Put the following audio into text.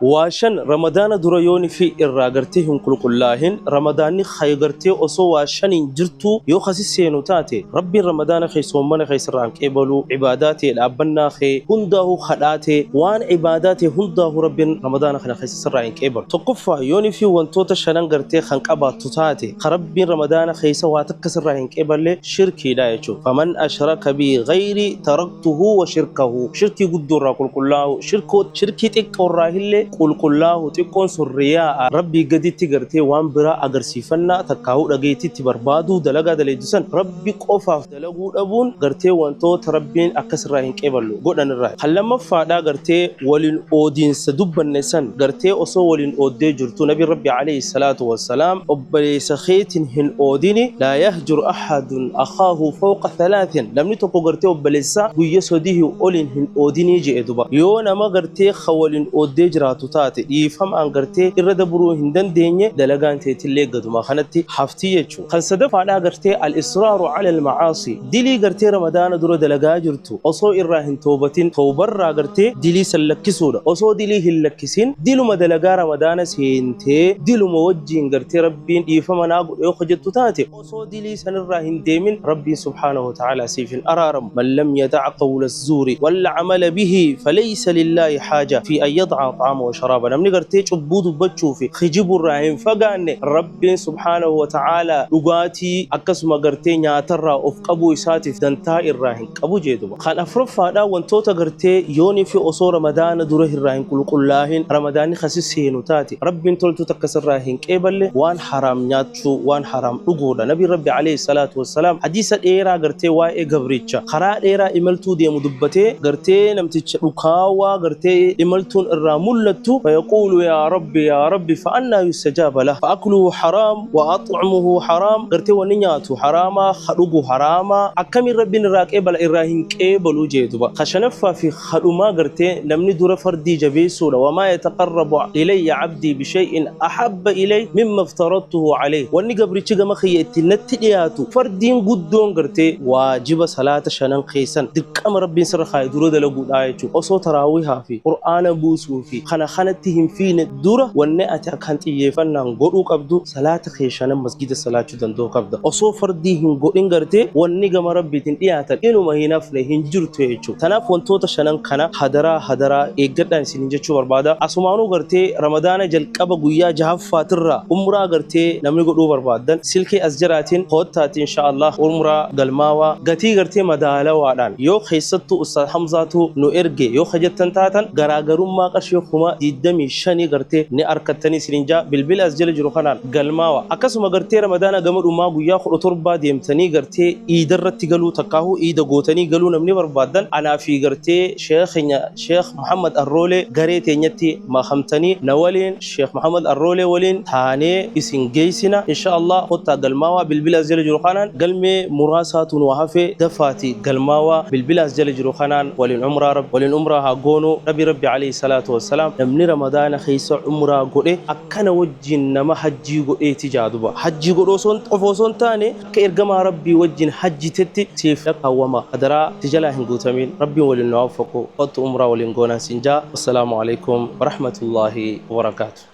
واشن رمضان دريوني في الراغرتهم كلهن رمضان خيغرتي أصو واشن جرتو يو خسيسينو تاتي ربي رمضان خي سومن خي سران كيبلو عباداتي الأبنا خي هنده خداتي وان عباداتي هنده ربي رمضان خي سران كيبل تقفا يوني في وانتوتا شنان غرتي خنقبا تاتي خربي رمضان خي سواتك سران كيبل شركي دايچو فمن أشرك بي غيري تركته وشركه شركي قدر كله شركي تقراهله qulqullaahu xiqqoon sun riyaa rabbii gaditti gartee waan biraa agarsiifannaa takkaa'uu dhageetitti barbaaduu dalagaa daleeddisan rabbi qofaaf dalaguu dhabuun gartee wantoota rabbiin akkasirraa hin qeeballu godhanirraa kan lammaffaadhaa gartee waliin oodiinsa dubbanne san gartee osoo waliin ooddee jirtu nabi rabbi alayhi salaatu wassalaam obboleessa keetiin hin oodini laa yahjur ahadun akhaahu fawqa thalaatin namni tokko gartee obboleessa guyya sodii oliin hin oodinii jedhe duba yoo nama gartee waliin ooddee jiraatu taate dhiifam angartee irra dabruu hin dandeenye dalagaan teetillee gaduma kanatti haftii jechuudha. Kan sadafaadhaa gartee al-israaru ala al-macaasi dilii gartee ramadaana dura dalagaa jirtu osoo irraa hin toobatin toobarraa gartee dilii san lakkisuudha. Osoo dilii hin lakkisin diluma dalagaa ramadaana seentee diluma wajjiin gartee rabbiin dhiifama naa godhe yoo jettu taate osoo dilii sanirraa hin deemin rabbiin subhaanahu wa ta'ala siif hin araaramu. Man lam yada'a qawla az-zuuri wal amala bihi falaysa lillahi haaja fi an yada'a ta'ama wa sharaaba namni gartee cubbuu dubbachuu fi khijibu irraa hin fagaanne rabbiin subhaanahu wa ta'ala dhugaatii akkasuma gartee nyaatarraa of qabuu isaatiif dantaa irraa hin qabu jeeduba. Kan afuraffaadhaa wantoota gartee yoonii fi osoo ramadaana dura irraa hin qulqullaahin ramadaanni kasis seenu taate rabbiin toltu takkasirraa hin qeeballe waan haraam nyaachuu waan haraam dhuguudha. Nabi rabbi alayhi salaatu wassalaam hadiisa dheeraa gartee waa'ee gabricha karaa dheeraa imaltuu deemu dubbatee gartee namticha dhukaawaa gartee imaltuun irraa mul'attu فيقول يا ربي فأنا يستجاب له فأكله حرام وأطعمه حرام قرتي ونياته حراما خلقه حراما أكمل ربي نراقب الإراهين كيبل وجيدوا خشنفا في خلوما قرتي لم ندر فردي جبيسولا وما يتقرب إلي عبدي بشيء أحب إلي مما افترضته عليه واني قبري تشيغا مخيئتي نتلياتو فردين قدون قرتي واجب صلاة شنن خيسان دكام ربي سرخا يدرو دلقود آيتو وصو تراويها في قرآن بوسو في خنتهم فين الدورة والنأتي أكانت يفنن قرؤ قبضو صلاة خيشان مسجد صلاة دندو قبضو أصو فرديهم قرئن قرتي والنقم ربي تنئياتا إنو مهينا فلهن جرتو يجو تناف وانتوتا شنن كنا حدرا إيقدان سننجتشو بربادا أسمانو قرتي رمضان جل قبا قويا جهاف فاترا أمرا قرتي نمني قرؤ بربادن سلكي أزجراتين قوتات إن شاء الله أمرا قلماوا قتي قرتي مدالا وعدان يو خيستو أستاذ حمزاتو نو إرقي يو خجتن تاتن قراقرون ما قرشيو خما دمي شاني غرتي ني اركتني سرنجا بلبل ازجل جرو خنان غلماوا اكسما غرتي رمضان غمدو ما غيا خدو تربا ديمتني غرتي ايدرتي غلو تكاهو ايد غوتني غلو نمني بربادن انا في غرتي شيخ محمد الرولي غريتي نيتي ما خمتني نولين شيخ محمد الرولي ولين ثاني اسين جيسنا ان شاء الله خطا غلماوا بلبل ازجل جرو خنان غلمي مراسات وهفه دفاتي غلماوا بلبل ازجل جرو خنان ولين عمره ها غونو ربي عليه الصلاه والسلام نمني رمضان خيسو عمره غودي اكنا وجين نما حجي غودي تجادوبا حجي غودو سون طفو سون تاني كيرغما ربي وجين حجي تتي سيف قوما ادرا تجلا هنغوتامين ربي ولن نوفقو قط عمره ولن غونا سنجا والسلام عليكم ورحمه الله وبركاته.